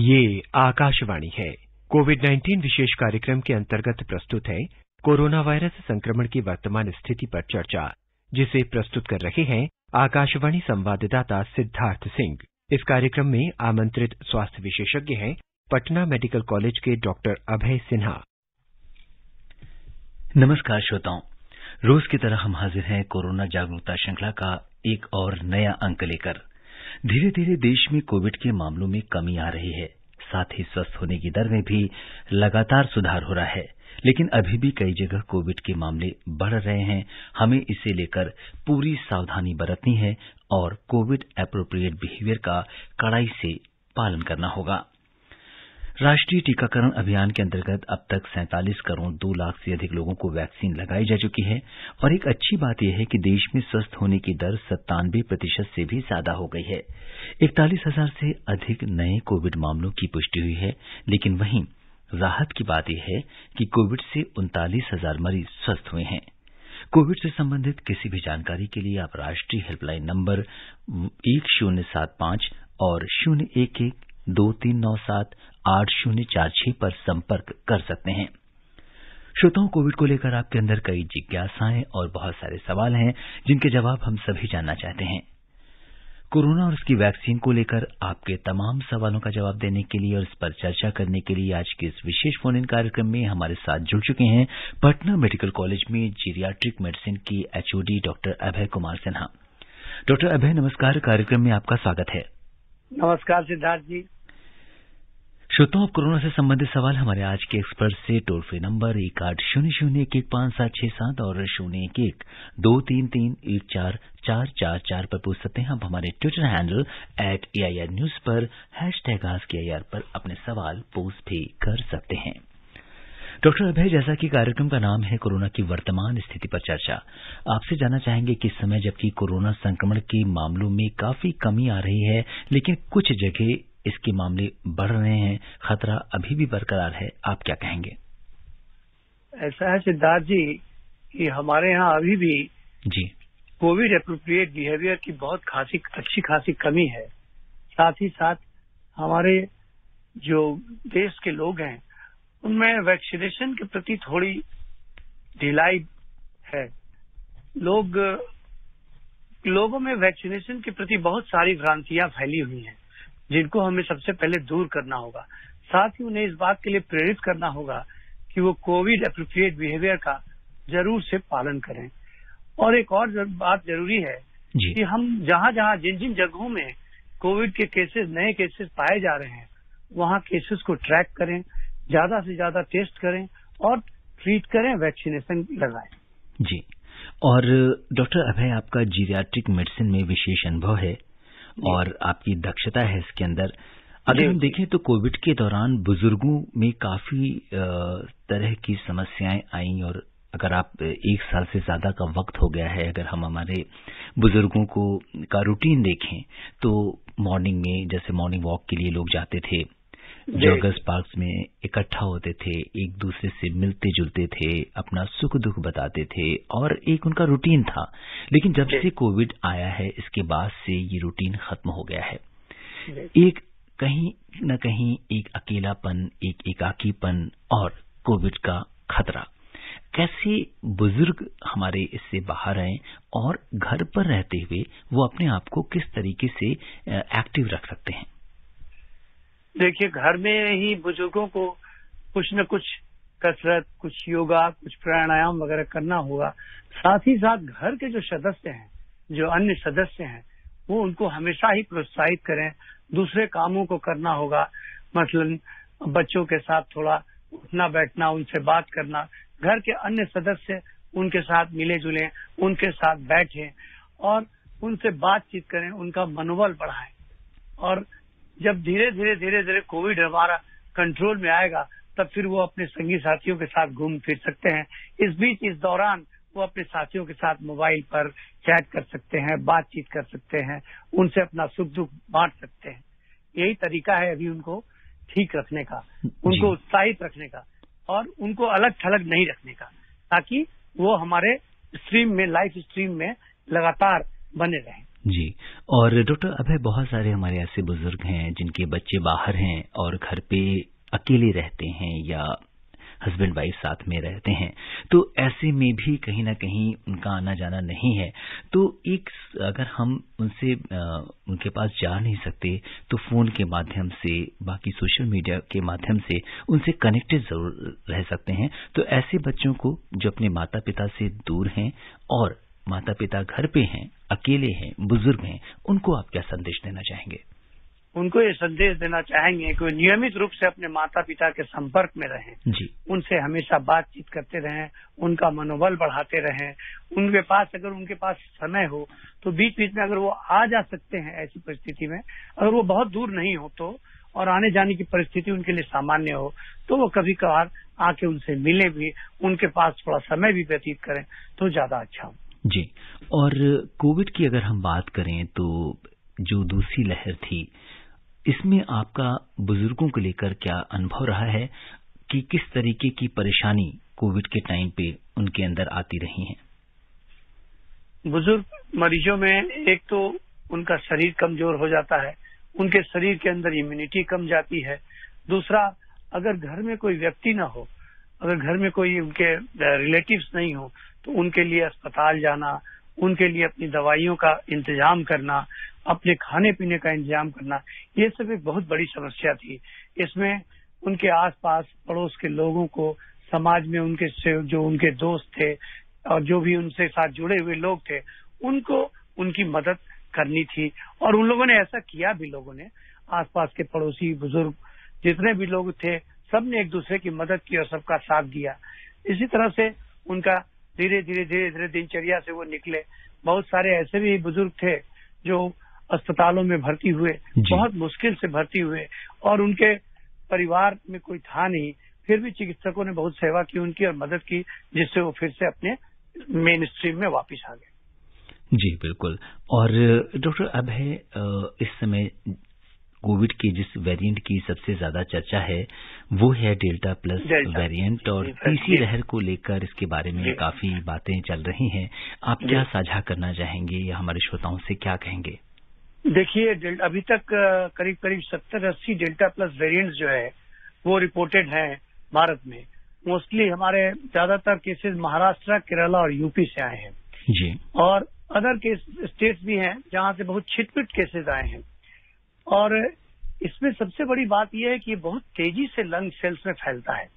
ये आकाशवाणी है। कोविड-19 विशेष कार्यक्रम के अंतर्गत प्रस्तुत है कोरोना वायरस संक्रमण की वर्तमान स्थिति पर चर्चा, जिसे प्रस्तुत कर रहे हैं आकाशवाणी संवाददाता सिद्धार्थ सिंह। इस कार्यक्रम में आमंत्रित स्वास्थ्य विशेषज्ञ हैं पटना मेडिकल कॉलेज के डॉक्टर अभय सिन्हा। नमस्कार श्रोताओं, रोज की तरह हम हाजिर हैं कोरोना जागरूकता श्रृंखला का एक और नया अंक लेकर। धीरे धीरे देश में कोविड के मामलों में कमी आ रही है, साथ ही स्वस्थ होने की दर में भी लगातार सुधार हो रहा है, लेकिन अभी भी कई जगह कोविड के मामले बढ़ रहे हैं। हमें इसे लेकर पूरी सावधानी बरतनी है और कोविड एप्रोप्रिएट बिहेवियर का कड़ाई से पालन करना होगा। राष्ट्रीय टीकाकरण अभियान के अंतर्गत अब तक 47 करोड़ 2 लाख से अधिक लोगों को वैक्सीन लगाई जा चुकी है और एक अच्छी बात यह है कि देश में स्वस्थ होने की दर 97% से भी ज्यादा हो गई है। 41,000 से अधिक नए कोविड मामलों की पुष्टि हुई है, लेकिन वहीं राहत की बात यह है कि कोविड से 39,000 मरीज स्वस्थ हुए हैं। कोविड से संबंधित किसी भी जानकारी के लिए आप राष्ट्रीय हेल्पलाइन नंबर 1075 और 011-2397-8046 पर संपर्क कर सकते हैं। श्रोताओं, कोविड को लेकर आपके अंदर कई जिज्ञासाएं और बहुत सारे सवाल हैं जिनके जवाब हम सभी जानना चाहते हैं। कोरोना और उसकी वैक्सीन को लेकर आपके तमाम सवालों का जवाब देने के लिए और इस पर चर्चा करने के लिए आज के इस विशेष फोन इन कार्यक्रम में हमारे साथ जुड़ चुके हैं पटना मेडिकल कॉलेज में जीरियाट्रिक मेडिसिन की HOD doctor Abhay Kumar Sinha. Doctor अभय, नमस्कार। कार्यक्रम में आपका स्वागत है। नमस्कार सिद्धार्थ जी। श्रोताओं, कोरोना से संबंधित सवाल हमारे आज के एक्सपर्ट से टोल फ्री नंबर 1800-115-767 और 011-233-14444 पर पूछ सकते हैं। आप हमारे ट्विटर हैंडल @AIR News पर #AskAIR पर अपने सवाल पोस्ट भी कर सकते हैं। डॉक्टर अभय, जैसा कि कार्यक्रम का नाम है कोरोना की वर्तमान स्थिति पर चर्चा, आपसे जानना चाहेंगे कि इस समय जबकि कोरोना संक्रमण के मामलों में काफी कमी आ रही है, लेकिन कुछ जगह इसके मामले बढ़ रहे हैं, खतरा अभी भी बरकरार है, आप क्या कहेंगे? ऐसा है सिद्धार्थ जी कि हमारे यहाँ अभी भी जी कोविड एप्रोप्रिएट बिहेवियर की बहुत अच्छी खासी कमी है। साथ ही साथ हमारे जो देश के लोग हैं उनमें वैक्सीनेशन के प्रति थोड़ी ढिलाई है। लोगों में वैक्सीनेशन के प्रति बहुत सारी भ्रांतियां फैली हुई हैं, जिनको हमें सबसे पहले दूर करना होगा। साथ ही उन्हें इस बात के लिए प्रेरित करना होगा कि वो कोविड एप्रोप्रिएट बिहेवियर का जरूर से पालन करें। और एक और बात जरूरी है कि हम जहां जिन जगहों में कोविड के नए केसेस पाए जा रहे हैं, वहां केसेस को ट्रैक करें, ज्यादा से ज्यादा टेस्ट करें और ट्रीट करें, वैक्सीनेशन लगाएं। जी। और डॉक्टर अभय, आपका जीरियाट्रिक मेडिसिन में विशेष अनुभव है और आपकी दक्षता है इसके अंदर। अगर हम देखें तो कोविड के दौरान बुजुर्गों में काफी तरह की समस्याएं आई और अगर आप 1 साल से ज्यादा का वक्त हो गया है, अगर हम हमारे बुजुर्गों का रूटीन देखें तो मॉर्निंग में जैसे मॉर्निंग वॉक के लिए लोग जाते थे, जॉगर्स पार्क में इकट्ठा होते थे, एक दूसरे से मिलते जुलते थे, अपना सुख दुख बताते थे और एक उनका रूटीन था। लेकिन जब से कोविड आया है इसके बाद से ये रूटीन खत्म हो गया है। एक कहीं न कहीं एक अकेलापन, एक एकाकीपन और कोविड का खतरा। कैसे बुजुर्ग हमारे इससे बाहर आए और घर पर रहते हुए वो अपने आप को किस तरीके से एक्टिव रख सकते हैं? देखिए, घर में ही बुजुर्गों को कुछ न कुछ कसरत, कुछ योगा, कुछ प्राणायाम वगैरह करना होगा। साथ ही साथ घर के जो सदस्य हैं, जो अन्य सदस्य हैं, वो उनको हमेशा ही प्रोत्साहित करें, दूसरे कामों को करना होगा। मसलन बच्चों के साथ थोड़ा उठना बैठना, उनसे बात करना, घर के अन्य सदस्य उनके साथ मिले जुले, उनके साथ बैठें और उनसे बातचीत करें, उनका मनोबल बढ़ाएं। और जब धीरे धीरे कोविड हमारा कंट्रोल में आएगा, तब फिर वो अपने संगी साथियों के साथ घूम फिर सकते हैं। इस दौरान वो अपने साथियों के साथ मोबाइल पर चैट कर सकते हैं, बातचीत कर सकते हैं, उनसे अपना सुख दुख बांट सकते हैं। यही तरीका है अभी उनको ठीक रखने का, उनको उत्साहित रखने का और उनको अलग थलग नहीं रखने का, ताकि वो हमारे स्ट्रीम में, लाइफ स्ट्रीम में लगातार बने रहें। जी। और डॉक्टर अभय, बहुत सारे हमारे ऐसे बुजुर्ग हैं जिनके बच्चे बाहर हैं और घर पे अकेले रहते हैं या हस्बैंड वाइफ साथ में रहते हैं, तो ऐसे में भी कहीं ना कहीं उनका आना जाना नहीं है। तो एक अगर हम उनके पास जा नहीं सकते तो फोन के माध्यम से, बाकी सोशल मीडिया के माध्यम से उनसे कनेक्टेड जरूर रह सकते हैं। तो ऐसे बच्चों को जो अपने माता पिता से दूर हैं और माता पिता घर पे हैं, अकेले हैं, बुजुर्ग हैं, उनको आप क्या संदेश देना चाहेंगे? उनको ये संदेश देना चाहेंगे कि नियमित रूप से अपने माता पिता के संपर्क में रहें जी। उनसे हमेशा बातचीत करते रहें, उनका मनोबल बढ़ाते रहें। उनके पास अगर उनके पास समय हो तो बीच बीच में अगर वो आ जा सकते हैं, ऐसी परिस्थिति में अगर वो बहुत दूर नहीं हो तो, और आने जाने की परिस्थिति उनके लिए सामान्य हो, तो वो कभी कभार आके उनसे मिले भी, उनके पास थोड़ा समय भी व्यतीत करें तो ज्यादा अच्छा हो। जी। और कोविड की अगर हम बात करें तो जो दूसरी लहर थी, इसमें आपका बुजुर्गों को लेकर क्या अनुभव रहा है कि किस तरीके की परेशानी कोविड के टाइम पे उनके अंदर आती रही है? बुजुर्ग मरीजों में एक तो उनका शरीर कमजोर हो जाता है, उनके शरीर के अंदर इम्यूनिटी कम जाती है। दूसरा, अगर घर में कोई व्यक्ति ना हो, अगर घर में कोई उनके रिलेटिव्स नहीं हो, तो उनके लिए अस्पताल जाना, उनके लिए अपनी दवाइयों का इंतजाम करना, अपने खाने पीने का इंतजाम करना, ये सब एक बहुत बड़ी समस्या थी। इसमें उनके आसपास पड़ोस के लोगों को, समाज में उनके जो उनके दोस्त थे और जो भी उनसे साथ जुड़े हुए लोग थे, उनको उनकी मदद करनी थी। और उन लोगों ने ऐसा किया भी। लोगों ने, आसपास के पड़ोसी, बुजुर्ग, जितने भी लोग थे, सबने एक दूसरे की मदद की और सबका साथ दिया। इसी तरह से उनका धीरे धीरे दिनचर्या से वो निकले। बहुत सारे ऐसे भी बुजुर्ग थे जो अस्पतालों में भर्ती हुए, बहुत मुश्किल से भर्ती हुए, और उनके परिवार में कोई था नहीं, फिर भी चिकित्सकों ने बहुत सेवा की उनकी और मदद की, जिससे वो फिर से अपने मेन स्ट्रीम में वापस आ गए। जी बिल्कुल। और डॉक्टर अभय, इस समय कोविड के जिस वेरिएंट की सबसे ज्यादा चर्चा है वो है डेल्टा प्लस वेरिएंट, और तीसरी लहर को लेकर इसके बारे में काफी बातें चल रही हैं। आप क्या साझा करना चाहेंगे या हमारे श्रोताओं से क्या कहेंगे? देखिए, अभी तक करीब 70-80 डेल्टा प्लस वेरिएंट्स जो है वो रिपोर्टेड हैं भारत में। मोस्टली हमारे ज्यादातर केसेस महाराष्ट्र, केरला और यूपी से आए हैं जी। और अदर स्टेट्स भी हैं जहां से बहुत छिटपुट केसेस आए हैं। और इसमें सबसे बड़ी बात यह है कि ये बहुत तेजी से लंग सेल्स में फैलता है,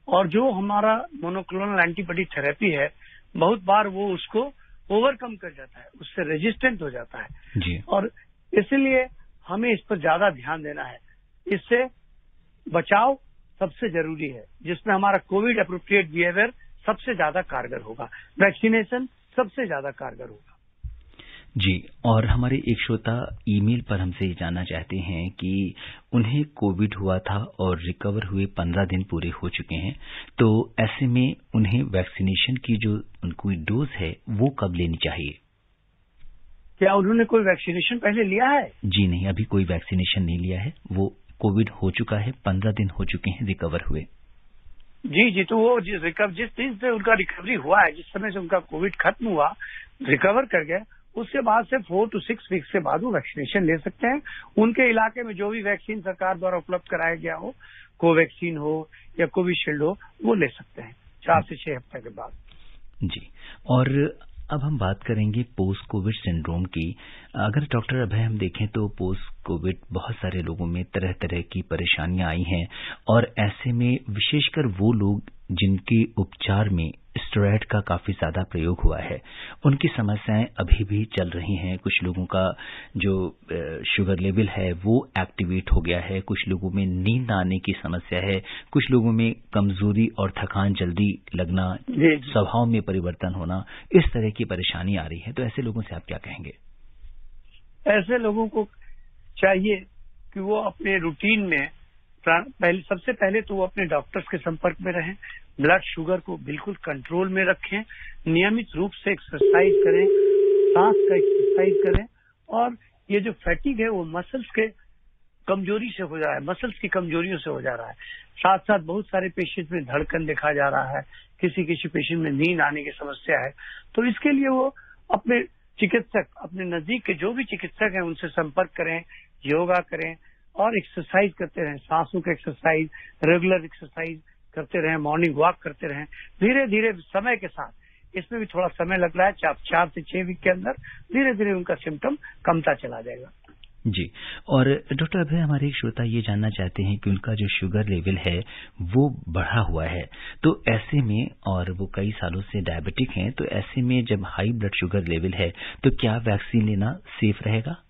और जो हमारा मोनोक्लोनल एंटीबॉडी थेरेपी है, बहुत बार वो उसको ओवरकम कर जाता है, उससे रेजिस्टेंट हो जाता है जी। और इसलिए हमें इस पर ज्यादा ध्यान देना है। इससे बचाव सबसे जरूरी है, जिसमें हमारा कोविड एप्रोप्रिएट बिहेवियर सबसे ज्यादा कारगर होगा, वैक्सीनेशन सबसे ज्यादा कारगर होगा। जी। और हमारे एक श्रोता ईमेल पर हमसे ये जानना चाहते हैं कि उन्हें कोविड हुआ था और रिकवर हुए 15 दिन पूरे हो चुके हैं, तो ऐसे में उन्हें वैक्सीनेशन की जो उनकी डोज है वो कब लेनी चाहिए? क्या उन्होंने कोई वैक्सीनेशन पहले लिया है? जी नहीं, अभी कोई वैक्सीनेशन नहीं लिया है। वो कोविड हो चुका है, 15 दिन हो चुके हैं रिकवर हुए। जी, तो वो जिस दिन से उनका रिकवरी हुआ है, जिस समय से उनका कोविड खत्म हुआ, रिकवर कर गए, उसके बाद से 4 to 6 वीक्स के बाद वो वैक्सीनेशन ले सकते हैं। उनके इलाके में जो भी वैक्सीन सरकार द्वारा उपलब्ध कराया गया हो, कोवैक्सीन हो या कोविशील्ड हो, वो ले सकते हैं 4 से 6 हफ्ते के बाद। जी। और अब हम बात करेंगे पोस्ट कोविड सिंड्रोम की। अगर डॉक्टर अभय हम देखें तो पोस्ट कोविड बहुत सारे लोगों में तरह तरह की परेशानियां आई हैं, और ऐसे में विशेषकर वो लोग जिनके उपचार में स्टेरॉयड का काफी ज्यादा प्रयोग हुआ है, उनकी समस्याएं अभी भी चल रही हैं। कुछ लोगों का जो शुगर लेवल है वो एक्टिवेट हो गया है, कुछ लोगों में नींद आने की समस्या है, कुछ लोगों में कमजोरी और थकान जल्दी लगना, स्वभाव में परिवर्तन होना, इस तरह की परेशानी आ रही है। तो ऐसे लोगों से आप क्या कहेंगे? ऐसे लोगों को चाहिए कि वो अपने रूटीन में सबसे पहले तो वो अपने डॉक्टर्स के संपर्क में रहें, ब्लड शुगर को बिल्कुल कंट्रोल में रखें, नियमित रूप से एक्सरसाइज करें, सांस का एक्सरसाइज करें, और ये जो फैटिग है वो मसल्स के कमजोरी से हो जा रहा है, मसल्स की कमजोरियों से हो जा रहा है। साथ साथ बहुत सारे पेशेंट में धड़कन देखा जा रहा है, किसी पेशेंट में नींद आने की समस्या है। तो इसके लिए वो अपने चिकित्सक, अपने नजदीक के जो भी चिकित्सक हैं उनसे संपर्क करें, योगा करें और एक्सरसाइज करते रहें, सांसों की एक्सरसाइज, रेगुलर एक्सरसाइज करते रहें, मॉर्निंग वॉक करते रहें। धीरे धीरे समय के साथ, इसमें भी थोड़ा समय लग रहा है, 4 से 6 वीक के अंदर धीरे धीरे उनका सिम्टम कमता चला जाएगा। जी। और डॉक्टर अभय, हमारे एक श्रोता ये जानना चाहते हैं कि उनका जो शुगर लेवल है वो बढ़ा हुआ है, तो ऐसे में, और वो कई सालों से डायबिटिक हैं, तो ऐसे में जब हाई ब्लड शुगर लेवल है तो क्या वैक्सीन लेना सेफ रहेगा?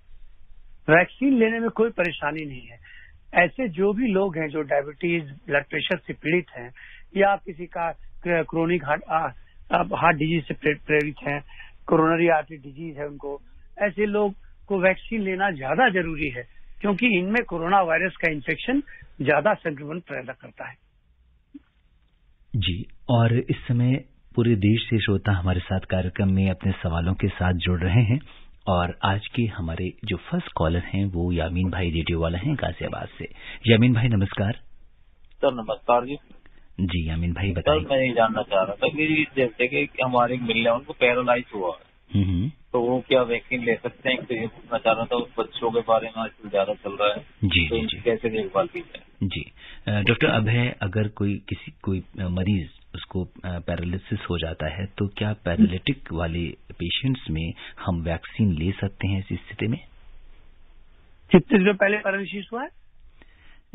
वैक्सीन लेने में कोई परेशानी नहीं है। ऐसे जो भी लोग हैं जो डायबिटीज, ब्लड प्रेशर से पीड़ित हैं या किसी का क्रोनिक हार्ट डिजीज से प्रेरित हैं, कोरोनरी आर्टरी डिजीज है उनको, ऐसे लोग को वैक्सीन लेना ज्यादा जरूरी है, क्योंकि इनमें कोरोना वायरस का इन्फेक्शन ज्यादा संक्रमण पैदा करता है। जी। और इस समय पूरे देश से श्रोता हमारे साथ कार्यक्रम में अपने सवालों के साथ जुड़ रहे हैं, और आज के हमारे जो फर्स्ट कॉलर हैं वो यामीन भाई रेडियो वाला हैं गाजियाबाद से। यामीन भाई नमस्कार। सर नमस्कार जी। जी यामीन भाई बताइए। सर मैं ये जानना चाह रहा था कि जैसे कि हमारे मिलने उनको पैरालाइज हुआ है, तो वो क्या वैक्सीन ले सकते हैं? तो ये पूछना चाह रहा था, उस बच्चों के बारे में आजकल ज्यादा चल रहा है। जी तो जी कैसे देखभाल की जाए? जी। डॉक्टर अभय, अगर कोई मरीज उसको पैरालिसिस हो जाता है तो क्या पैरालिटिक वाले पेशेंट्स में हम वैक्सीन ले सकते हैं इस स्थिति में? कितने दिनों पहले पैरालिसिस हुआ है?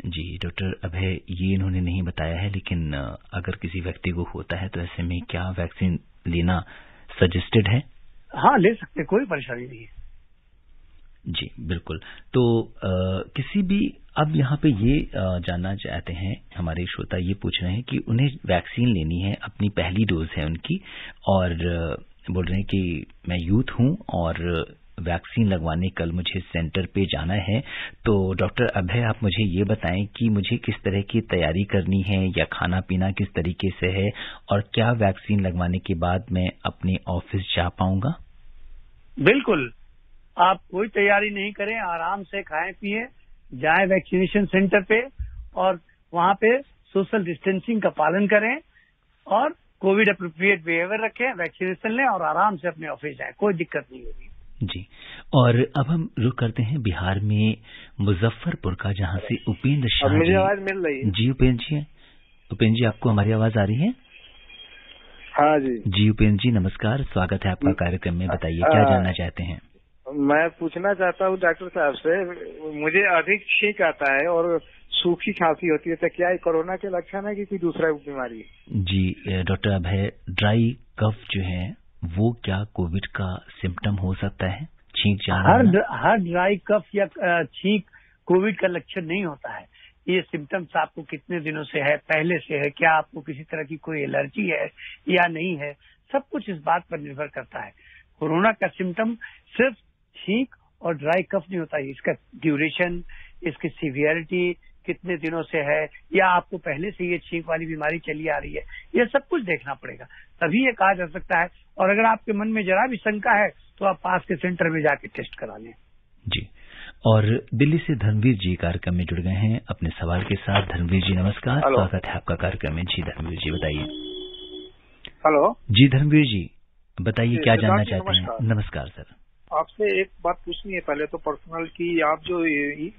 जी डॉक्टर अभय, ये इन्होंने नहीं बताया है, लेकिन अगर किसी व्यक्ति को होता है तो ऐसे में क्या वैक्सीन लेना सजेस्टेड है? हाँ, ले सकते, कोई परेशानी नहीं है। जी बिल्कुल। तो किसी भी, अब यहाँ पे ये जानना चाहते हैं, हमारे श्रोता ये पूछ रहे हैं कि उन्हें वैक्सीन लेनी है, अपनी पहली डोज है उनकी, और बोल रहे हैं कि मैं यूथ हूँ और वैक्सीन लगवाने कल मुझे सेंटर पे जाना है। तो डॉक्टर अभय, आप मुझे ये बताएं कि मुझे किस तरह की तैयारी करनी है या खाना पीना किस तरीके से है, और क्या वैक्सीन लगवाने के बाद मैं अपने ऑफिस जा पाऊंगा? बिल्कुल, आप कोई तैयारी नहीं करें, आराम से खाएं पिए, जाएं वैक्सीनेशन सेंटर पे और वहां पे सोशल डिस्टेंसिंग का पालन करें और कोविड अप्रोप्रिएट बिहेवियर रखें, वैक्सीनेशन लें और आराम से अपने ऑफिस जाएं, कोई दिक्कत नहीं होगी। जी। और अब हम रुक करते हैं बिहार में मुजफ्फरपुर का, जहां से उपेंद्र शाह जी। मुझे आवाज मिल रही है? जी उपेंद्र जी, आपको हमारी आवाज आ रही है? हाँ जी। जी उपेंद्र जी नमस्कार, स्वागत है आपका कार्यक्रम में। बताइए क्या जानना चाहते हैं? मैं पूछना चाहता हूँ डॉक्टर साहब से, मुझे अधिक छींक आता है और सूखी खांसी होती है, तो क्या ये कोरोना के लक्षण है कि कोई दूसरा बीमारी है? जी डॉक्टर अभय, ड्राई कफ जो है वो क्या कोविड का सिम्टम हो सकता है? छींक जाना? हर ड्राई कफ या छींक कोविड का लक्षण नहीं होता है। ये सिम्टम्स आपको कितने दिनों से है, पहले से है, क्या आपको किसी तरह की कोई एलर्जी है या नहीं है, सब कुछ इस बात पर निर्भर करता है। कोरोना का सिम्टम सिर्फ छींक और ड्राई कफ नहीं होता है, इसका ड्यूरेशन, इसकी सीवियरिटी, कितने दिनों से है, या आपको पहले से ये छींक वाली बीमारी चली आ रही है, ये सब कुछ देखना पड़ेगा, तभी ये कहा जा सकता है। और अगर आपके मन में जरा भी शंका है तो आप पास के सेंटर में जाके टेस्ट करा लें। जी। और दिल्ली से धर्मवीर जी कार्यक्रम में जुड़ गए हैं अपने सवाल के साथ। धर्मवीर जी नमस्कार, स्वागत है आपका कार्यक्रम में। जी धर्मवीर जी बताइए। हेलो जी धर्मवीर जी बताइए, क्या जानना चाहते हैं? नमस्कार सर। आपसे एक बात पूछनी है पहले तो पर्सनल की, आप जो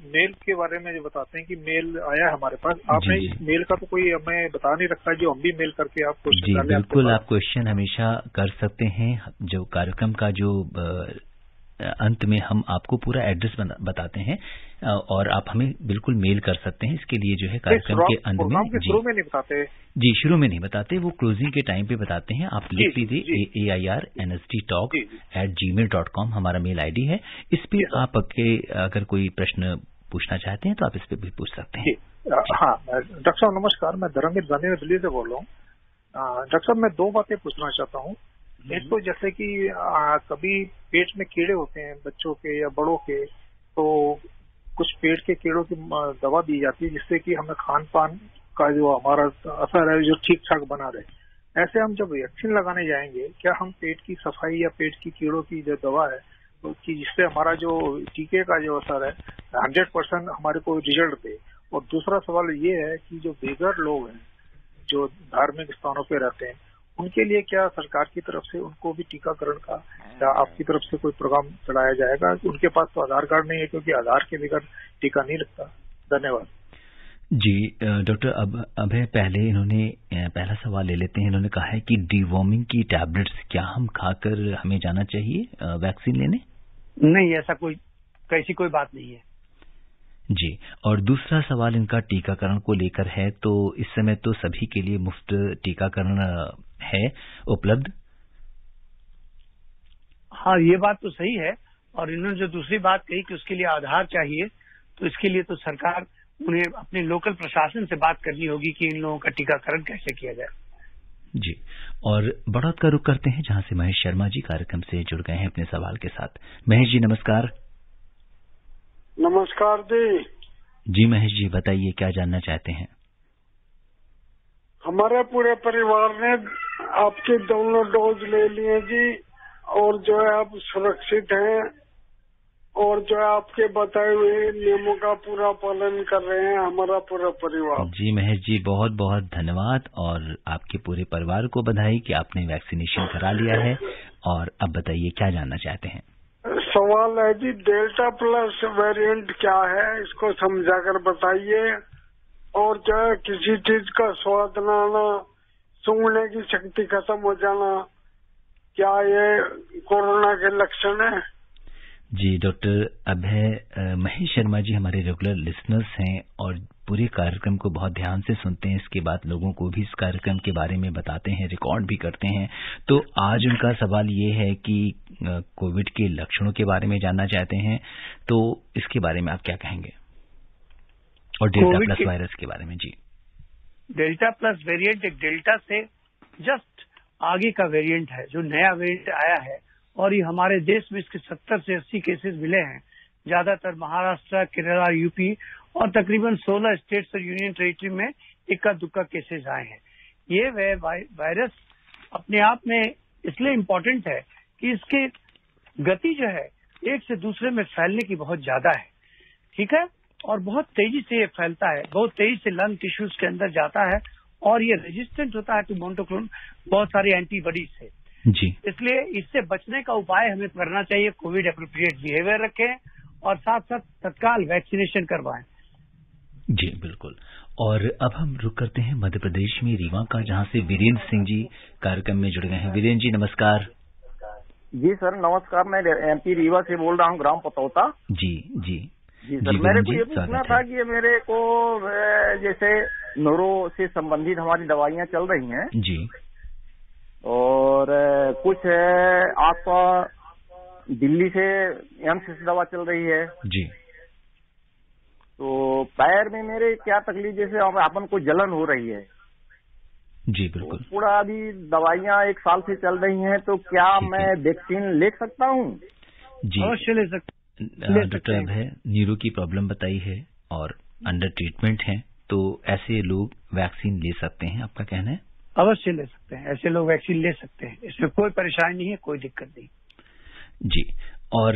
मेल के बारे में जो बताते हैं कि मेल आया है हमारे पास, आपने इस मेल का तो कोई हमें बता नहीं रखा है, जो हम भी मेल करके आप क्वेश्चन जी बिल्कुल, आप क्वेश्चन हमेशा कर सकते हैं। जो कार्यक्रम का जो अंत में हम आपको पूरा एड्रेस बताते हैं और आप हमें बिल्कुल मेल कर सकते हैं। इसके लिए जो है कार्यक्रम के अंत में शुरू में नहीं बताते? जी शुरू में नहीं बताते, वो क्लोजिंग के टाइम पे बताते हैं। आप लिख लीजिए AIRNSTtalk@gmail.com हमारा मेल आईडी है। इस पे आप अगर कोई प्रश्न पूछना चाहते हैं तो आप इस पे भी पूछ सकते हैं। हाँ डॉक्टर साहब नमस्कार, मैं धर्मवीर गांधी दिल्ली से बोल रहा हूँ। डॉक्टर साहब मैं दो बातें पूछना चाहता हूँ। एक तो जैसे कि कभी पेट में कीड़े होते हैं बच्चों के या बड़ों के, तो कुछ पेट के कीड़ों की दवा दी जाती है जिससे कि हमें खान पान का जो हमारा असर है जो ठीक ठाक बना रहे। ऐसे हम जब वैक्सीन लगाने जाएंगे, क्या हम पेट की सफाई या पेट की कीड़ों की जो दवा है तो कि जिससे हमारा जो टीके का जो असर है 100% हमारे को रिजल्ट दे? और दूसरा सवाल ये है कि जो बेघर लोग हैं जो धार्मिक स्थानों पे रहते हैं, उनके लिए क्या सरकार की तरफ से उनको भी टीकाकरण का या आपकी तरफ से कोई प्रोग्राम चलाया जाएगा? उनके पास तो आधार कार्ड नहीं है, क्योंकि आधार के बगैर टीका नहीं लगता। धन्यवाद जी। डॉक्टर अभय, पहले इन्होंने पहला सवाल ले लेते हैं। इन्होंने कहा है कि डीवॉर्मिंग की टैबलेट्स क्या हम खाकर हमें जाना चाहिए वैक्सीन लेने? नहीं, ऐसी कोई बात नहीं है जी। और दूसरा सवाल इनका टीकाकरण को लेकर है। तो इस समय तो सभी के लिए मुफ्त टीकाकरण है उपलब्ध? हाँ, ये बात तो सही है। और इन्होंने जो दूसरी बात कही कि उसके लिए आधार चाहिए, तो इसके लिए तो सरकार उन्हें अपने लोकल प्रशासन से बात करनी होगी कि इन लोगों का टीकाकरण कैसे किया जाए। जी। और बड़ौत का रुख करते हैं, जहां से महेश शर्मा जी कार्यक्रम से जुड़ गए हैं अपने सवाल के साथ। महेश जी नमस्कार। नमस्कार जी। जी महेश जी, बताइए क्या जानना चाहते हैं? हमारे पूरे परिवार ने आपके दोनों डोज ले लिए जी, और जो है आप सुरक्षित हैं, और जो है आपके बताए हुए नियमों का पूरा पालन कर रहे हैं हमारा पूरा परिवार। जी महेश जी, बहुत बहुत धन्यवाद, और आपके पूरे परिवार को बधाई कि आपने वैक्सीनेशन करा लिया है। और अब बताइए क्या जानना चाहते हैं? सवाल है जी, डेल्टा प्लस वेरिएंट क्या है, इसको समझाकर बताइए। और जो है किसी चीज का स्वाद न आना, सूंघने की शक्ति खत्म हो जाना, क्या ये कोरोना के लक्षण है? जी डॉक्टर अभय, महेश शर्मा जी हमारे रेगुलर लिसनर्स हैं और पूरे कार्यक्रम को बहुत ध्यान से सुनते हैं। इसके बाद लोगों को भी इस कार्यक्रम के बारे में बताते हैं, रिकॉर्ड भी करते हैं। तो आज उनका सवाल ये है कि कोविड के लक्षणों के बारे में जानना चाहते हैं, तो इसके बारे में आप क्या कहेंगे? और डेल्टा प्लस वायरस के बारे में। जी, डेल्टा प्लस वेरिएंट एक डेल्टा से जस्ट आगे का वेरिएंट है, जो नया वेरिएंट आया है। और ये हमारे देश में इसके 70 से 80 केसेस मिले हैं, ज्यादातर महाराष्ट्र, केरला, यूपी और तकरीबन 16 स्टेट्स और यूनियन टेरिटरी में इक्का दुक्का केसेस आए हैं। ये वायरस अपने आप में इसलिए इम्पोर्टेंट है कि इसकी गति जो है एक से दूसरे में फैलने की बहुत ज्यादा है, ठीक है, और बहुत तेजी से ये फैलता है, बहुत तेजी से लंग टिश्यूज के अंदर जाता है, और ये रेजिस्टेंट होता है टू मोनोक्लोनल बहुत सारी एंटीबॉडीज से। जी, इसलिए इससे बचने का उपाय हमें करना चाहिए, कोविड एप्रोप्रिएट बिहेवियर रखें और साथ साथ तत्काल वैक्सीनेशन करवाएं। जी बिल्कुल। और अब हम रुक करते हैं मध्य प्रदेश में रीवा का, जहां से वीरेंद्र सिंह जी कार्यक्रम में जुड़ गए हैं। वीरेंद्र जी नमस्कार। जी सर नमस्कार, मैं एमपी रीवा से बोल रहा हूँ, ग्राम पतौता। जी जी जी सर, मेरे को ये पूछना था कि मेरे को जैसे न्यूरो से संबंधित हमारी दवाइयाँ चल रही हैं जी, और कुछ आपका दिल्ली से एम्स से दवा चल रही है जी। तो पैर में मेरे क्या तकलीफ, जैसे अपन को जलन हो रही है जी बिल्कुल। तो पूरा अभी दवाइयाँ 1 साल से चल रही हैं, तो क्या मैं वैक्सीन ले सकता हूँ? जी अवश्य ले सकते। डॉक्टर अभय, न्यूरो की प्रॉब्लम बताई है और अंडर ट्रीटमेंट है, तो ऐसे लोग वैक्सीन ले सकते हैं, आपका कहना है? अवश्य ले सकते हैं, ऐसे लोग वैक्सीन ले सकते हैं, इसमें कोई परेशानी नहीं है, कोई दिक्कत नहीं। जी। और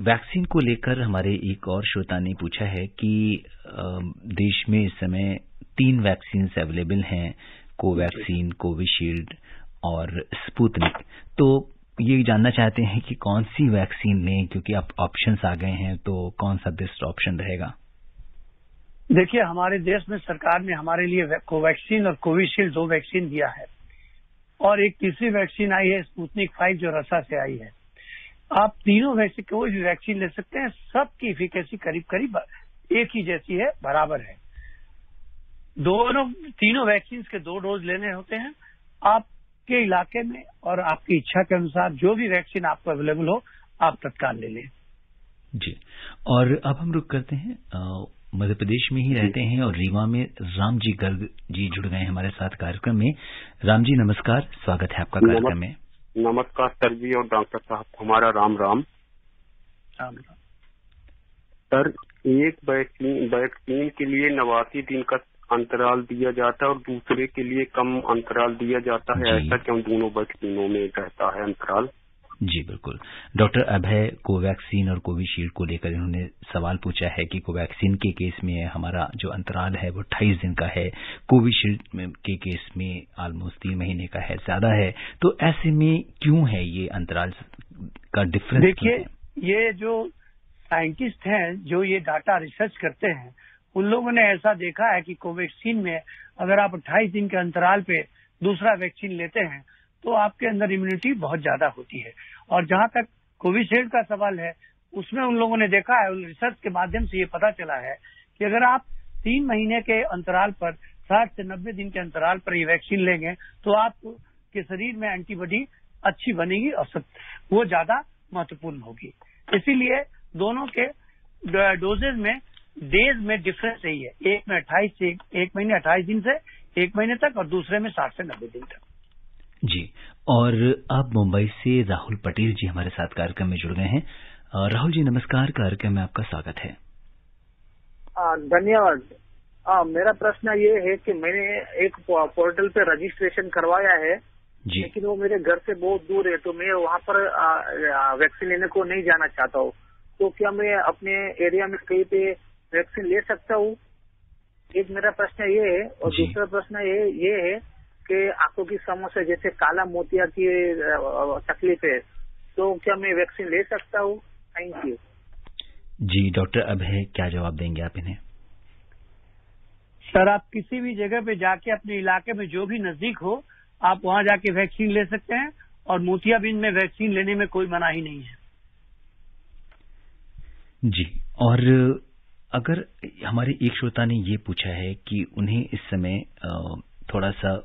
वैक्सीन को लेकर हमारे एक और श्रोता ने पूछा है कि देश में इस समय 3 वैक्सीन अवेलेबल हैं, कोवैक्सीन, कोविशील्ड और स्पुतनिक। तो ये जानना चाहते हैं कि कौन सी वैक्सीन लें, क्योंकि अब ऑप्शंस आ गए हैं, तो कौन सा बेस्ट ऑप्शन रहेगा? देखिए, हमारे देश में सरकार ने हमारे लिए कोवैक्सीन और कोविशील्ड 2 वैक्सीन दिया है, और एक तीसरी वैक्सीन आई है स्पुतनिक 5 जो रसा से आई है। आप तीनों वैक्सीन कोई भी वैक्सीन ले सकते हैं, सबकी इफिकेसी करीब करीब एक ही जैसी है, बराबर है। तीनों वैक्सीन के 2 डोज लेने होते हैं। आपके इलाके में और आपकी इच्छा के अनुसार जो भी वैक्सीन आपको अवेलेबल हो, आप तत्काल ले लें। जी। और अब हम रुक करते हैं, मध्य प्रदेश में ही रहते हैं और रीवा में राम जी गर्ग जी जुड़ गए हैं हमारे साथ कार्यक्रम में। राम जी नमस्कार, स्वागत है आपका कार्यक्रम में। नमस्कार सर जी और डॉक्टर साहब, हमारा राम राम। सर, एक वैक्सीन के लिए 89 दिन का अंतराल दिया जाता है और दूसरे के लिए कम अंतराल दिया जाता है, ऐसा क्यों दोनों वैक्सीनों में रहता है अंतराल? जी बिल्कुल। डॉक्टर अभय, कोवैक्सीन और कोविशील्ड को लेकर इन्होंने सवाल पूछा है कि कोवैक्सीन के केस में हमारा जो अंतराल है वो 28 दिन का है, कोविशील्ड के केस में ऑलमोस्ट 3 महीने का है, ज्यादा है, तो ऐसे में क्यों है ये अंतराल का डिफरेंस? देखिए, ये जो साइंटिस्ट हैं जो ये डाटा रिसर्च करते हैं, उन लोगों ने ऐसा देखा है कि कोवैक्सीन में अगर आप 28 दिन के अंतराल पे दूसरा वैक्सीन लेते हैं तो आपके अंदर इम्यूनिटी बहुत ज्यादा होती है। और जहां तक कोविशील्ड का सवाल है, उसमें उन लोगों ने देखा है, रिसर्च के माध्यम से ये पता चला है कि अगर आप 3 महीने के अंतराल पर 60 से 90 दिन के अंतराल पर ये वैक्सीन लेंगे तो आपके शरीर में एंटीबॉडी अच्छी बनेगी और वो ज्यादा महत्वपूर्ण होगी। इसीलिए दोनों के डोजेज में डेज में डिफरेंस यही है, एक में 28 दिन से 1 महीने तक और दूसरे में 60 से 90 दिन तक। जी, और अब मुंबई से राहुल पटेल जी हमारे साथ कार्यक्रम में जुड़ गए हैं। राहुल जी नमस्कार, कार्यक्रम में आपका स्वागत है। धन्यवाद। मेरा प्रश्न ये है कि मैंने एक पोर्टल पे रजिस्ट्रेशन करवाया है जी, लेकिन वो मेरे घर से बहुत दूर है, तो मैं वहाँ पर वैक्सीन लेने को नहीं जाना चाहता हूँ, तो क्या मैं अपने एरिया में कहीं पे वैक्सीन ले सकता हूँ? एक मेरा प्रश्न ये है। और दूसरा प्रश्न ये है कि आंखों की समस्या जैसे काला मोतिया की तकलीफ है, तो क्या मैं वैक्सीन ले सकता हूँ? Thank you. जी डॉक्टर अभय, क्या जवाब देंगे आप इन्हें? सर, आप किसी भी जगह पे जाके अपने इलाके में जो भी नजदीक हो, आप वहां जाके वैक्सीन ले सकते हैं और मोतियाबिंद में वैक्सीन लेने में कोई मनाही नहीं है। जी, और अगर हमारे एक श्रोता ने ये पूछा है कि उन्हें इस समय थोड़ा सा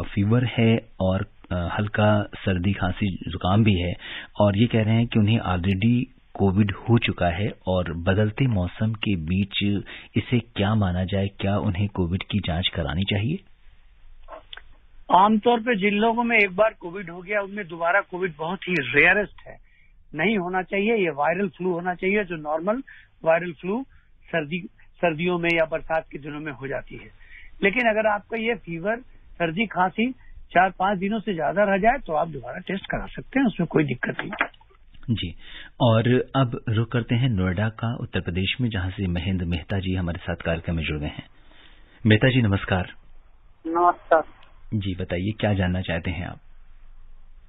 फीवर है और हल्का सर्दी खांसी जुकाम भी है, और ये कह रहे हैं कि उन्हें ऑलरेडी कोविड हो चुका है और बदलते मौसम के बीच इसे क्या माना जाए, क्या उन्हें कोविड की जांच करानी चाहिए? आमतौर पे जिन लोगों में एक बार कोविड हो गया उनमें दोबारा कोविड बहुत ही रेयरेस्ट है, नहीं होना चाहिए। ये वायरल फ्लू होना चाहिए, जो नॉर्मल वायरल फ्लू सर्दियों में या बरसात के दिनों में हो जाती है। लेकिन अगर आपका ये फीवर, सर्दी, खांसी 4-5 दिनों से ज्यादा रह जाए तो आप दोबारा टेस्ट करा सकते हैं, उसमें कोई दिक्कत नहीं। जी, और अब रुक करते हैं नोएडा का, उत्तर प्रदेश में, जहां से महेंद्र मेहता जी हमारे साथ कार्यक्रम में जुड़ गए हैं। मेहता जी नमस्कार। नमस्कार जी, बताइए क्या जानना चाहते हैं आप?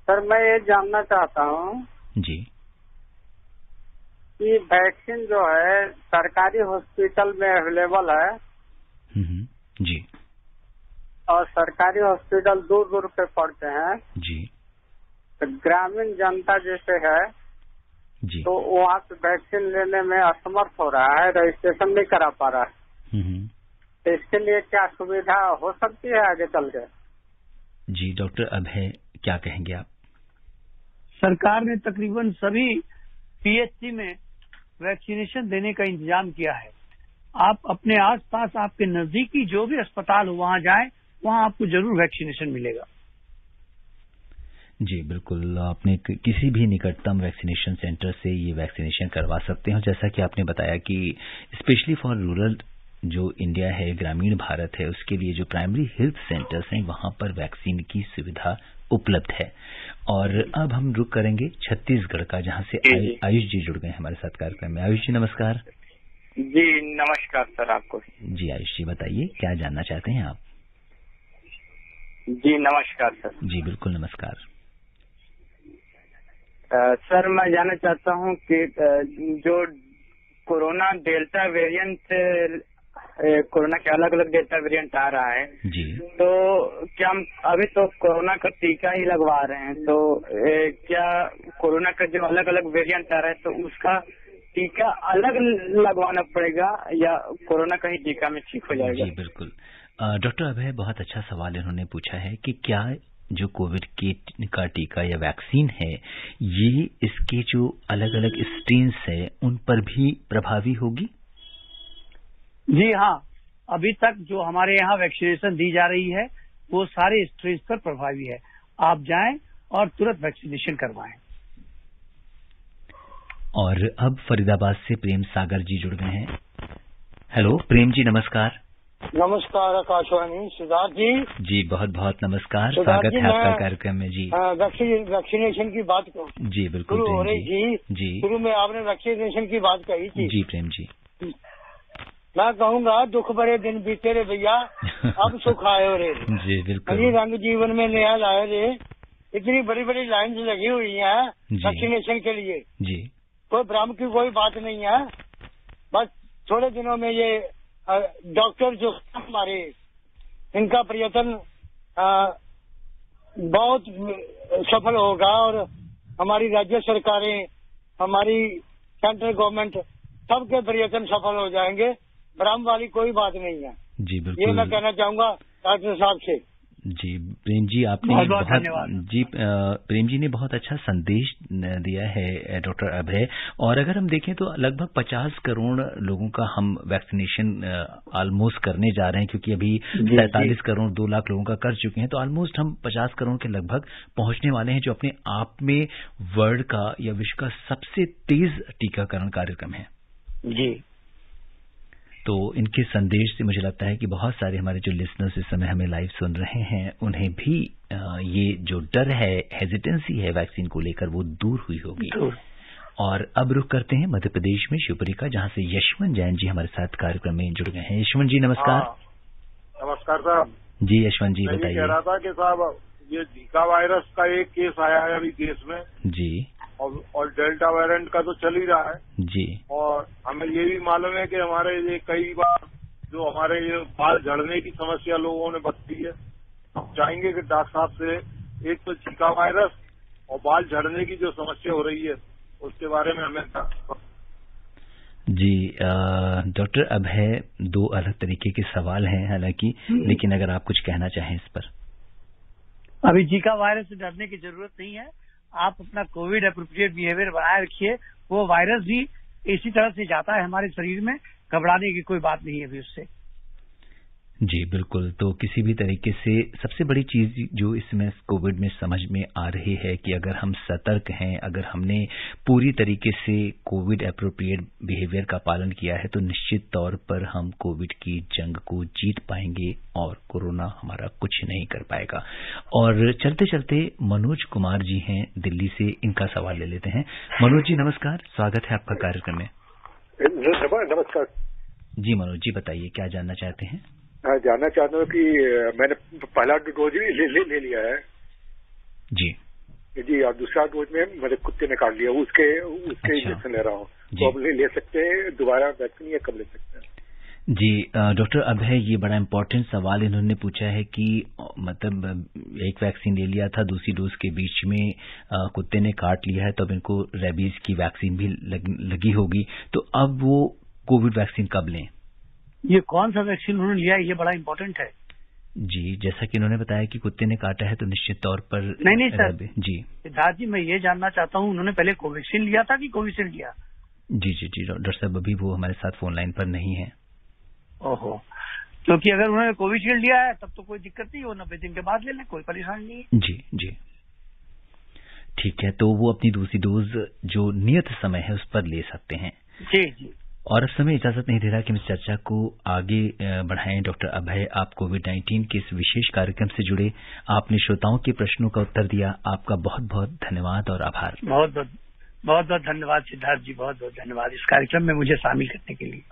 सर, मैं ये जानना चाहता हूँ जी कि वैक्सीन जो है सरकारी हॉस्पिटल में अवेलेबल है जी, और सरकारी हॉस्पिटल दूर दूर पे पड़ते हैं जी, तो ग्रामीण जनता जैसे है जी, तो वहाँ पे वैक्सीन लेने में असमर्थ हो रहा है, रजिस्ट्रेशन नहीं करा पा रहा है, तो इसके लिए क्या सुविधा हो सकती है आगे चल के? जी डॉक्टर अभय, क्या कहेंगे आप? सरकार ने तकरीबन सभी पीएचसी में वैक्सीनेशन देने का इंतजाम किया है। आप अपने आसपास आपके नजदीकी जो भी अस्पताल हो वहां जाएं, वहां आपको जरूर वैक्सीनेशन मिलेगा। जी बिल्कुल, आपने किसी भी निकटतम वैक्सीनेशन सेंटर से ये वैक्सीनेशन करवा सकते हैं। जैसा कि आपने बताया कि स्पेशली फॉर रूरल जो इंडिया है, ग्रामीण भारत है, उसके लिए जो प्राइमरी हेल्थ सेंटर्स हैं वहां पर वैक्सीन की सुविधा उपलब्ध है। और अब हम रुक करेंगे छत्तीसगढ़ का, जहां से आयुष जी जुड़ गए हमारे साथ कार्यक्रम में। आयुष जी नमस्कार। जी नमस्कार सर, आपको। जी आयुष जी बताइए क्या जानना चाहते हैं आप? जी नमस्कार सर। जी बिल्कुल नमस्कार। सर, मैं जानना चाहता हूँ कि जो कोरोना डेल्टा वेरिएंट, कोरोना के अलग अलग डेल्टा वेरिएंट आ रहा है जी, तो क्या हम अभी तो कोरोना का टीका ही लगवा रहे हैं, तो क्या कोरोना का जो अलग अलग वेरिएंट आ रहा है तो उसका टीका अलग लगवाना पड़ेगा या कोरोना का ही टीका में ठीक हो जाएगा? जी बिल्कुल। डॉक्टर अभय, बहुत अच्छा सवाल इन्होंने पूछा है कि क्या जो कोविड का टीका या वैक्सीन है ये इसके जो अलग अलग स्ट्रेन्स है उन पर भी प्रभावी होगी? जी हाँ, अभी तक जो हमारे यहाँ वैक्सीनेशन दी जा रही है वो सारे स्ट्रेन्स पर प्रभावी है। आप जाएं और तुरंत वैक्सीनेशन करवाएं। और अब फरीदाबाद से प्रेम सागर जी जुड़ गए हैं। हेलो प्रेम जी नमस्कार। नमस्कार आकाशवाणी, सिद्धार्थ जी बहुत बहुत नमस्कार, स्वागत है आपका कार्यक्रम में जी। वैक्सीनेशन की बात करूँ जी, बिल्कुल हो रही थी जी। शुरू में आपने वैक्सीनेशन की बात कही थी जी प्रेम जी। मैं कहूँगा दुख भरे दिन बीते रे भैया, अब सुख आयो रे। जी बिल्कुल। ये रंग जीवन में नया लाए रे, इतनी बड़ी बड़ी लाइन्स लगी हुई हैं वैक्सीनेशन के लिए जी। कोई भ्रम की कोई बात नहीं है। बस थोड़े दिनों में ये डॉक्टर जो हमारे, इनका प्रयत्न बहुत सफल होगा और हमारी राज्य सरकारें, हमारी सेंट्रल गवर्नमेंट, सबके प्रयत्न सफल हो जाएंगे। भ्रम वाली कोई बात नहीं है जी। बिल्कुल, ये मैं कहना चाहूंगा डॉक्टर साहब से जी। प्रेम जी आपने बहुत जी प्रेम जी ने बहुत अच्छा संदेश दिया है डॉक्टर अभय। और अगर हम देखें तो लगभग 50 करोड़ लोगों का हम वैक्सीनेशन ऑलमोस्ट करने जा रहे हैं, क्योंकि अभी 47 करोड़ 2 लाख लोगों का कर चुके हैं। तो ऑलमोस्ट हम 50 करोड़ के लगभग पहुंचने वाले हैं, जो अपने आप में वर्ल्ड का या विश्व का सबसे तेज टीकाकरण कार्यक्रम है जी। तो इनके संदेश से मुझे लगता है कि बहुत सारे हमारे जो लिसनर्स इस समय हमें लाइव सुन रहे हैं, उन्हें भी ये जो डर है, हेजिटेंसी है वैक्सीन को लेकर, वो दूर हुई होगी। और अब रुख करते हैं मध्य प्रदेश में शिवपुरी का, जहां से यशवंत जैन जी हमारे साथ कार्यक्रम में जुड़ गए हैं। यशवंत जी नमस्कार। नमस्कार साहब जी। यशवंत जी बताइए। कह रहा था कि साहब ये जीका वायरस का एक केस आया है अभी देश में जी, और डेल्टा वेरिएंट का तो चल ही रहा है जी। और हमें ये भी मालूम है कि हमारे ये कई बार जो हमारे ये बाल झड़ने की समस्या लोगों ने बताई है, हम चाहेंगे कि डॉक्टर साहब से एक तो जीका वायरस और बाल झड़ने की जो समस्या हो रही है उसके बारे में हमें जी। डॉक्टर अभय, 2 अलग तरीके के सवाल हैं हालांकि, लेकिन अगर आप कुछ कहना चाहें इस पर। अभी जीका वायरस से डरने की जरूरत नहीं है। आप अपना कोविड एप्रोप्रिएट बिहेवियर बनाए रखिए। वो वायरस भी इसी तरह से जाता है हमारे शरीर में, घबराने की कोई बात नहीं है अभी उससे। जी बिल्कुल। तो किसी भी तरीके से सबसे बड़ी चीज जो इसमें कोविड में समझ में आ रही है कि अगर हम सतर्क हैं, अगर हमने पूरी तरीके से कोविड एप्रोप्रिएट बिहेवियर का पालन किया है, तो निश्चित तौर पर हम कोविड की जंग को जीत पाएंगे और कोरोना हमारा कुछ नहीं कर पाएगा। और चलते चलते मनोज कुमार जी हैं दिल्ली से, इनका सवाल ले लेते हैं। मनोज जी नमस्कार, स्वागत है आपका कार्यक्रम में। नमस्कार जी। मनोज जी बताइए, क्या जानना चाहते हैं? जानना चाहता हूँ कि मैंने पहला डोज ले लिया है जी जी, और दूसरा डोज में मेरे कुत्ते ने काट लिया, उसके इंजेक्शन ले रहा हूँ। तो अब ले सकते हैं दोबारा वैक्सीन या कब ले सकते हैं? जी डॉक्टर अभय, ये बड़ा इम्पोर्टेंट सवाल इन्होंने पूछा है कि मतलब एक वैक्सीन ले लिया था, दूसरी डोज के बीच में कुत्ते ने काट लिया है, तो अब इनको रेबीज की वैक्सीन भी लगी होगी, तो अब वो कोविड वैक्सीन कब लें? ये कौन सा वैक्सीन उन्होंने लिया है, ये बड़ा इम्पोर्टेंट है जी। जैसा कि उन्होंने बताया कि कुत्ते ने काटा है, तो निश्चित तौर पर नहीं सर जी। सिद्धार्थ जी, मैं ये जानना चाहता हूँ उन्होंने पहले कोवैक्सीन लिया था कि कोविशील्ड लिया? जी जी जी डॉक्टर साहब, अभी वो हमारे साथ फोन लाइन पर नहीं है। ओहो, क्योंकि अगर उन्होंने कोविशील्ड लिया है तब तो कोई दिक्कत नहीं, वो 90 दिन के बाद ले लें, कोई परेशानी नहीं है। जी जी ठीक है, तो वो अपनी दूसरी डोज जो नियत समय है उस पर ले सकते हैं। जी जी। और अब समय इजाजत नहीं दे रहा कि हम इस चर्चा को आगे बढ़ाएं। डॉक्टर अभय, आप कोविड-19 के इस विशेष कार्यक्रम से जुड़े, आपने श्रोताओं के प्रश्नों का उत्तर दिया, आपका बहुत बहुत धन्यवाद और आभार। बहुत बहुत धन्यवाद सिद्धार्थ जी, बहुत बहुत धन्यवाद इस कार्यक्रम में मुझे शामिल करने के लिए।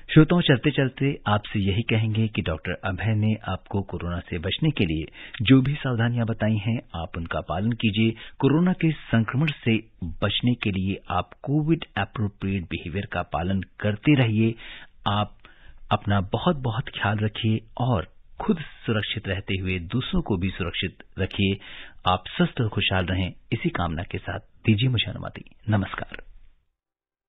श्रोताओं, चलते चलते आपसे यही कहेंगे कि डॉक्टर अभय ने आपको कोरोना से बचने के लिए जो भी सावधानियां बताई हैं, आप उनका पालन कीजिए। कोरोना के संक्रमण से बचने के लिए आप कोविड एप्रोप्रिएट बिहेवियर का पालन करते रहिए। आप अपना बहुत बहुत ख्याल रखिए और खुद सुरक्षित रहते हुए दूसरों को भी सुरक्षित रखिए। आप स्वस्थ और खुशहाल रहें, इसी कामना के साथ दीजिए मुझे अनुमति। नमस्कार।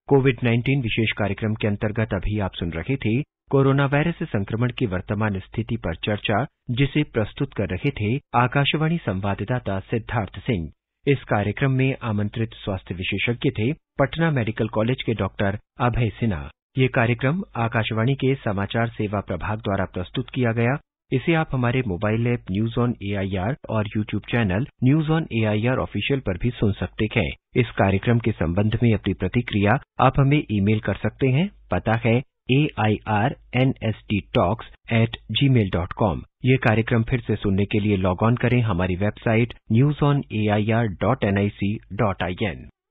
कोविड-19 विशेष कार्यक्रम के अंतर्गत अभी आप सुन रहे थे कोरोना वायरस से संक्रमण की वर्तमान स्थिति पर चर्चा, जिसे प्रस्तुत कर रहे थे आकाशवाणी संवाददाता सिद्धार्थ सिंह। इस कार्यक्रम में आमंत्रित स्वास्थ्य विशेषज्ञ थे पटना मेडिकल कॉलेज के डॉक्टर अभय सिन्हा। ये कार्यक्रम आकाशवाणी के समाचार सेवा प्रभाग द्वारा प्रस्तुत किया गया। इसे आप हमारे mobile app news on AIR और YouTube channel news on AIR official पर भी सुन सकते हैं। इस कार्यक्रम के संबंध में अपनी प्रतिक्रिया आप हमें ईमेल कर सकते हैं। पता है airnsttalks@gmail.com। ये कार्यक्रम फिर से सुनने के लिए लॉग ऑन करें हमारी वेबसाइट newsonair.nic.in।